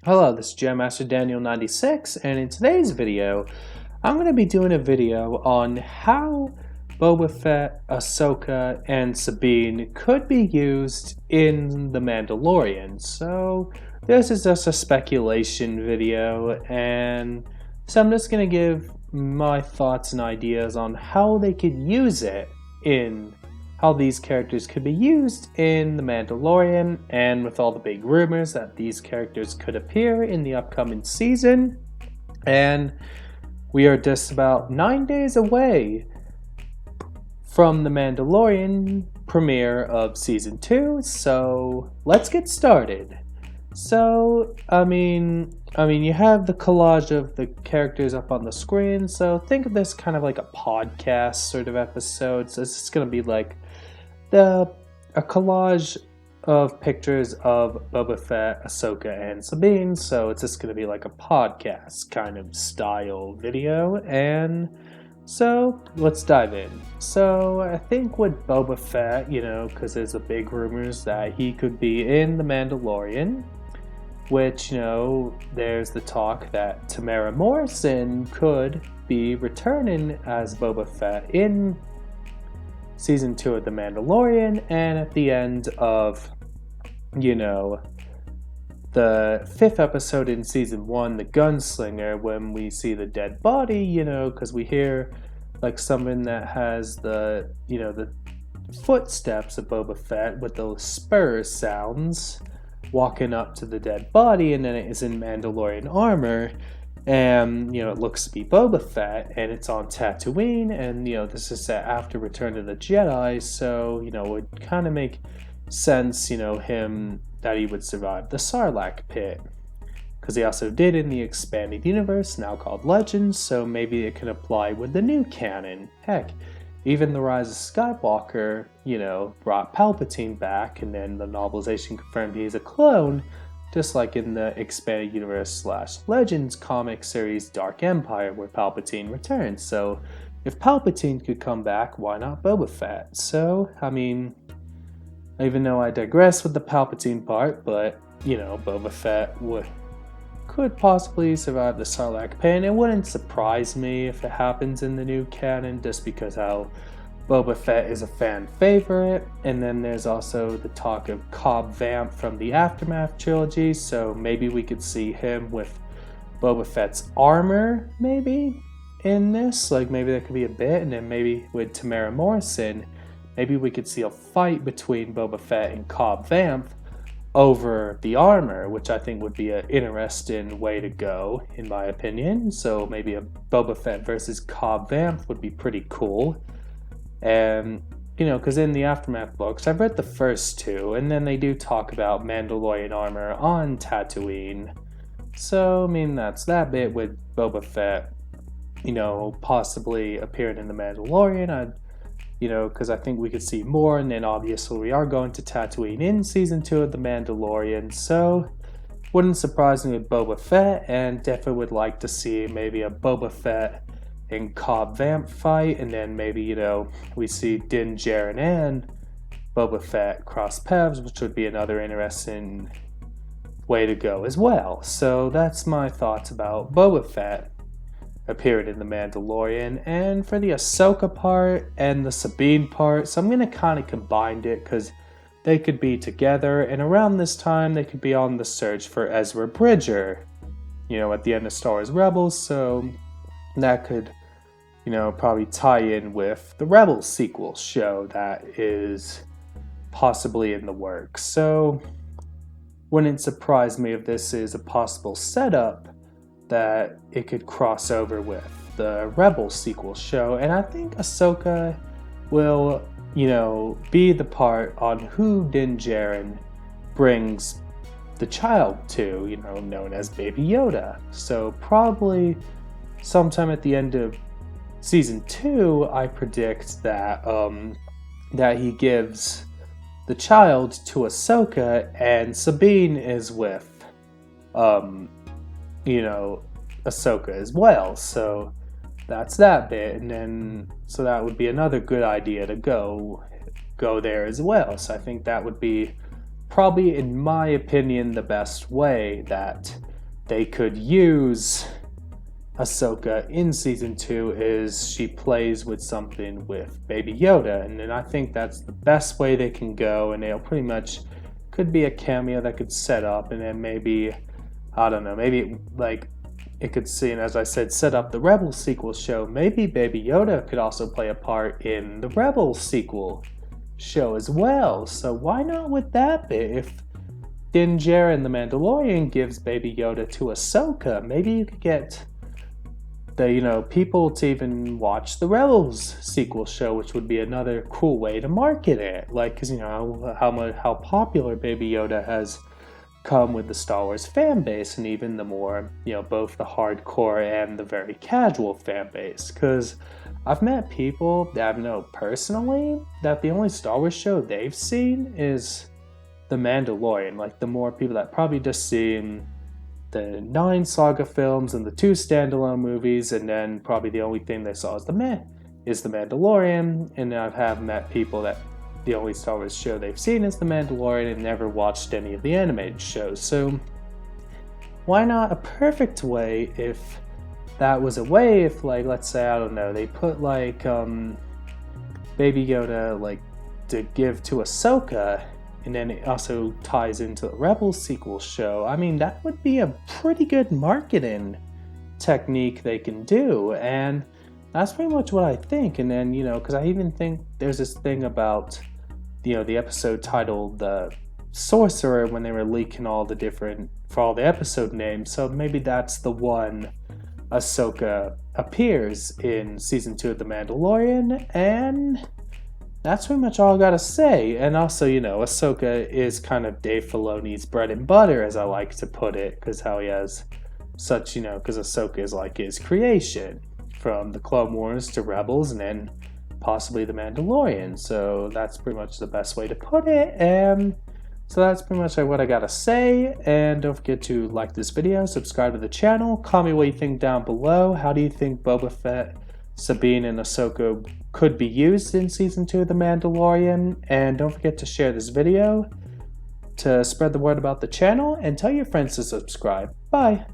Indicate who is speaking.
Speaker 1: Hello, this is Jam Master Daniel 96, and in today's video, I'm going to be doing a video on how Boba Fett, Ahsoka, and Sabine could be used in The Mandalorian. So this is just a speculation video, and so I'm just going to give my thoughts and ideas on how they could use it in how these characters could be used in The Mandalorian, and with all the big rumors that these characters could appear in the upcoming season. And we are just about 9 days away from The Mandalorian premiere of Season 2, so let's get started. So, I mean, you have the collage of the characters up on the screen, so think of this kind of like a podcast sort of episode. So it's just going to be like a collage of pictures of Boba Fett, Ahsoka, and Sabine, so it's just going to be like a podcast kind of style video, and so let's dive in. So I think with Boba Fett, because there's a big rumors that he could be in The Mandalorian, which, there's the talk that Temuera Morrison could be returning as Boba Fett in Season 2 of The Mandalorian, and at the end of, the 5th episode in Season 1, The Gunslinger, when we see the dead body, because we hear, like, someone that has the footsteps of Boba Fett with those spur sounds walking up to the dead body, and then it is in Mandalorian armor, and it looks to be Boba Fett, and it's on Tatooine, and this is set after Return of the Jedi, so it would kind of make sense, him that he would survive the Sarlacc pit, because he also did in the expanded universe now called Legends, so maybe it can apply with the new canon. Heck, even The Rise of Skywalker, brought Palpatine back, and then the novelization confirmed he's a clone, just like in the expanded universe / Legends comic series Dark Empire, where Palpatine returns. So if Palpatine could come back, why not Boba Fett? So, even though I digress with the Palpatine part, but, Boba Fett could possibly survive the Sarlacc pit. It wouldn't surprise me if it happens in the new canon, just because how Boba Fett is a fan favorite, and then there's also the talk of Cobb Vanth from the Aftermath trilogy, so maybe we could see him with Boba Fett's armor, maybe, in this, like maybe that could be a bit, and then maybe with Temuera Morrison, maybe we could see a fight between Boba Fett and Cobb Vanth over the armor, which I think would be an interesting way to go, in my opinion, so maybe a Boba Fett versus Cobb Vanth would be pretty cool. And, because in the Aftermath books, I've read the first two, and then they do talk about Mandalorian armor on Tatooine. So, that's that bit with Boba Fett, possibly appearing in The Mandalorian. Because I think we could see more, and then obviously we are going to Tatooine in Season 2 of The Mandalorian, so wouldn't surprise me with Boba Fett, and definitely would like to see maybe a Boba Fett and Cobb Vanth fight, and then maybe, we see Din Djarin and Boba Fett cross paths, which would be another interesting way to go as well. So that's my thoughts about Boba Fett appearing in The Mandalorian. And for the Ahsoka part and the Sabine part, so I'm going to kind of combine it, because they could be together, and around this time they could be on the search for Ezra Bridger, at the end of Star Wars Rebels, so that could probably tie in with the Rebels sequel show that is possibly in the works. So wouldn't surprise me if this is a possible setup that it could cross over with the Rebels sequel show. And I think Ahsoka will, be the part on who Din Djarin brings the child to, known as Baby Yoda. So probably sometime at the end of Season 2, I predict that that he gives the child to Ahsoka, and Sabine is with, Ahsoka as well. So that's that bit, and then so that would be another good idea to go there as well. So I think that would be probably, in my opinion, the best way that they could use Ahsoka in season 2 is she plays with something with Baby Yoda, and then I think that's the best way they can go, and they'll pretty much could be a cameo that could set up, and then maybe, I don't know, maybe like it could see, and as I said, set up the Rebels sequel show. Maybe Baby Yoda could also play a part in the Rebels sequel show as well. So why not with that bit? If Din Djarin the Mandalorian gives Baby Yoda to Ahsoka, maybe you could get the people to even watch the Rebels sequel show, which would be another cool way to market it. Like, because how popular Baby Yoda has come with the Star Wars fan base, and even the more both the hardcore and the very casual fan base. Because I've met people that I know personally that the only Star Wars show they've seen is The Mandalorian. Like, the more people that probably just seen the 9 saga films and the 2 standalone movies, and then probably the only thing they saw is The Mandalorian. And I have met people that the only Star Wars show they've seen is The Mandalorian and never watched any of the animated shows. So why not a perfect way if that was a way, if like, let's say, I don't know, they put like Baby Yoda like to give to Ahsoka, and then it also ties into the Rebels sequel show. I mean, that would be a pretty good marketing technique they can do, and that's pretty much what I think. And then, because I even think there's this thing about, the episode titled The Sorcerer, when they were leaking all the episode names, so maybe that's the one Ahsoka appears in season 2 of The Mandalorian, and that's pretty much all I gotta say. And also, Ahsoka is kind of Dave Filoni's bread and butter, as I like to put it, because how he has such, because Ahsoka is like his creation, from the Clone Wars to Rebels, and then possibly The Mandalorian. So that's pretty much the best way to put it. And so that's pretty much what I gotta say. And don't forget to like this video, subscribe to the channel, comment what you think down below. How do you think Boba Fett, Sabine, and Ahsoka could be used in season 2 of The Mandalorian? And don't forget to share this video to spread the word about the channel, and tell your friends to subscribe. Bye!